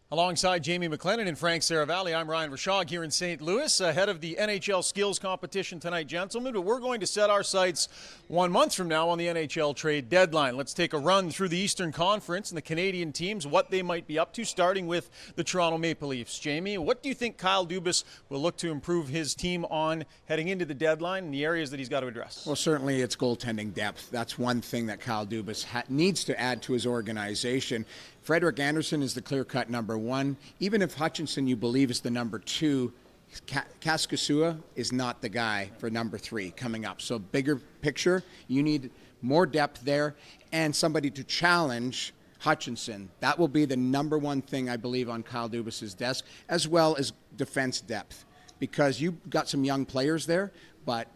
Alongside Jamie McLennan and Frank Seravalli, I'm Ryan Rishaug here in St. Louis ahead of the NHL skills competition tonight, gentlemen. But we're going to set our sights 1 month from now on the NHL trade deadline. Let's take a run through the Eastern Conference and the Canadian teams, what they might be up to, starting with the Toronto Maple Leafs. Jamie, what do you think Kyle Dubas will look to improve his team on heading into the deadline and the areas that he's got to address? Well, certainly it's goaltending depth. That's one thing that Kyle Dubas needs to add to his organization. Frederik Andersen is the clear-cut number one. Even if Hutchinson, you believe, is the number two, Kaskasua is not the guy for number three coming up. So bigger picture, you need more depth there and somebody to challenge Hutchinson. That will be the number one thing, I believe, on Kyle Dubas's desk, as well as defense depth. Because you've got some young players there, but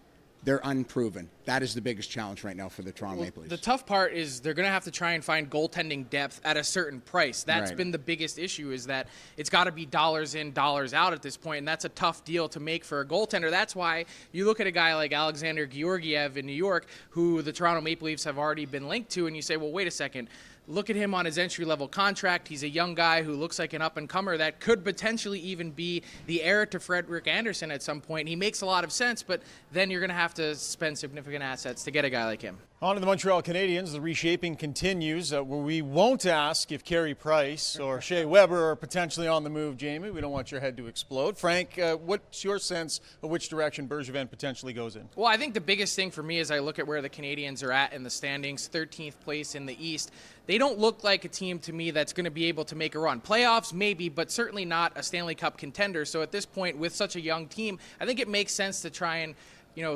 they're unproven. That is the biggest challenge right now for the Toronto Maple Leafs. The tough part is they're going to have to try and find goaltending depth at a certain price. That's been the biggest issue, is that it's got to be dollars in, dollars out at this point, and that's a tough deal to make for a goaltender. That's why you look at a guy like Alexander Georgiev in New York, who the Toronto Maple Leafs have already been linked to, and you say, well, wait a second. Look at him on his entry-level contract. He's a young guy who looks like an up-and-comer that could potentially even be the heir to Frederik Andersen at some point. He makes a lot of sense, but then you're going to have to spend significant assets to get a guy like him. On to the Montreal Canadiens. The reshaping continues. Where we won't ask if Carey Price or Shea Weber are potentially on the move, Jamie. We don't want your head to explode. Frank, what's your sense of which direction Bergevin potentially goes in? Well, I think the biggest thing for me as I look at where the Canadiens are at in the standings, 13th place in the East, they don't look like a team to me that's going to be able to make a run. Playoffs, maybe, but certainly not a Stanley Cup contender. So at this point, with such a young team, I think it makes sense to try and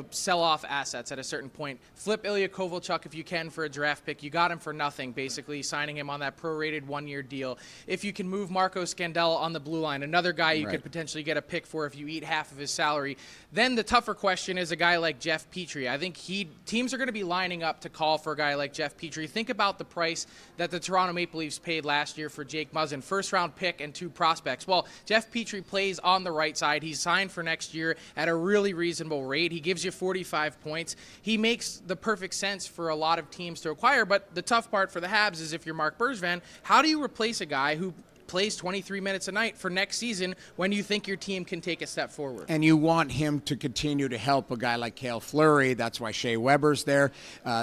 sell off assets at a certain point. Flip Ilya Kovalchuk if you can for a draft pick. You got him for nothing, basically, signing him on that prorated one-year deal. If you can move Marco Scandella on the blue line, another guy you could potentially get a pick for if you eat half of his salary. Then the tougher question is a guy like Jeff Petrie. I think teams are going to be lining up to call for a guy like Jeff Petrie. Think about the price that the Toronto Maple Leafs paid last year for Jake Muzzin, first-round pick and 2 prospects. Well, Jeff Petrie plays on the right side. He's signed for next year at a really reasonable rate. He gives you 45 points. He makes the perfect sense for a lot of teams to acquire, but the tough part for the Habs is if you're Marc Bergevin, how do you replace a guy who plays 23 minutes a night for next season when you think your team can take a step forward? And you want him to continue to help a guy like Cale Fleury. That's why Shea Weber's there.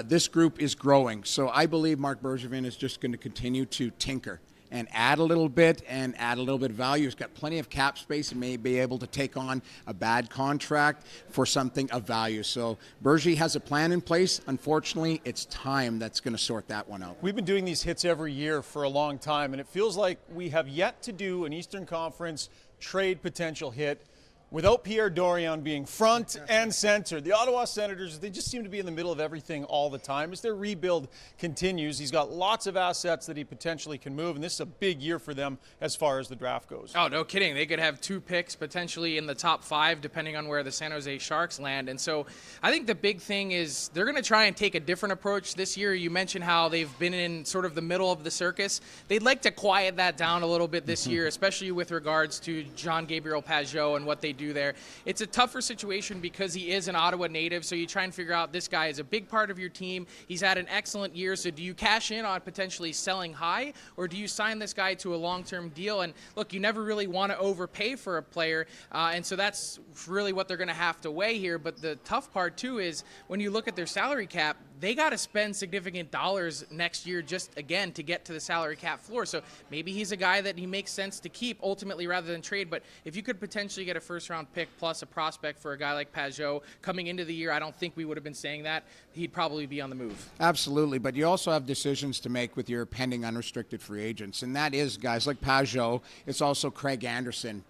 This group is growing. So I believe Marc Bergevin is just going to continue to tinker and add a little bit of value. He's got plenty of cap space and may be able to take on a bad contract for something of value. So Bergie has a plan in place. Unfortunately, it's time that's going to sort that one out. We've been doing these hits every year for a long time, and it feels like we have yet to do an Eastern Conference trade potential hit without Pierre Dorion being front and center. The Ottawa Senators, they just seem to be in the middle of everything all the time. As their rebuild continues, he's got lots of assets that he potentially can move, and this is a big year for them as far as the draft goes. Oh, no kidding. They could have 2 picks potentially in the top 5, depending on where the San Jose Sharks land. And so I think the big thing is they're going to try and take a different approach this year. You mentioned how they've been in sort of the middle of the circus. They'd like to quiet that down a little bit this year, especially with regards to Jean-Gabriel Pageau and what they do there. It's a tougher situation because he is an Ottawa native, so you try and figure out this guy is a big part of your team. He's had an excellent year, so do you cash in on potentially selling high, or do you sign this guy to a long-term deal? And look, you never really want to overpay for a player, and so that's really what they're going to have to weigh here. But the tough part, too, is when you look at their salary cap, they got to spend significant dollars next year just, again, to get to the salary cap floor. So maybe he's a guy that he makes sense to keep ultimately rather than trade. But if you could potentially get a first-round pick plus a prospect for a guy like Pageau coming into the year, I don't think we would have been saying that. He'd probably be on the move. Absolutely. But you also have decisions to make with your pending unrestricted free agents. And that is guys like Pageau. It's also Craig Anderson.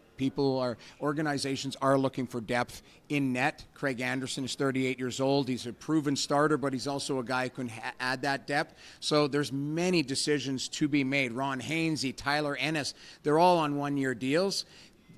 Organizations are looking for depth in net. Craig Anderson is 38 years old. He's a proven starter, but he's also a guy who can add that depth. So there's many decisions to be made. Ron Hainsey, Tyler Ennis, they're all on one-year deals.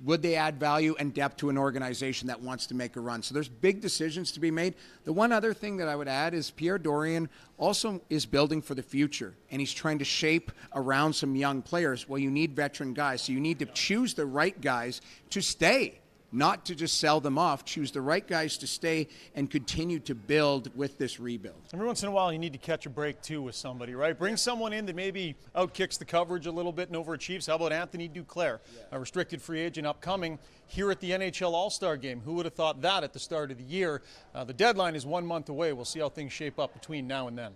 Would they add value and depth to an organization that wants to make a run? So there's big decisions to be made. The one other thing that I would add is Pierre Dorion also is building for the future, and he's trying to shape around some young players. Well, you need veteran guys, so you need to choose the right guys to stay. not to just sell them off, choose the right guys to stay and continue to build with this rebuild. Every once in a while, you need to catch a break, too, with somebody, right? Bring someone in that maybe outkicks the coverage a little bit and overachieves. How about Anthony Duclair, a restricted free agent upcoming here at the NHL All-Star Game? Who would have thought that at the start of the year? The deadline is 1 month away. We'll see how things shape up between now and then.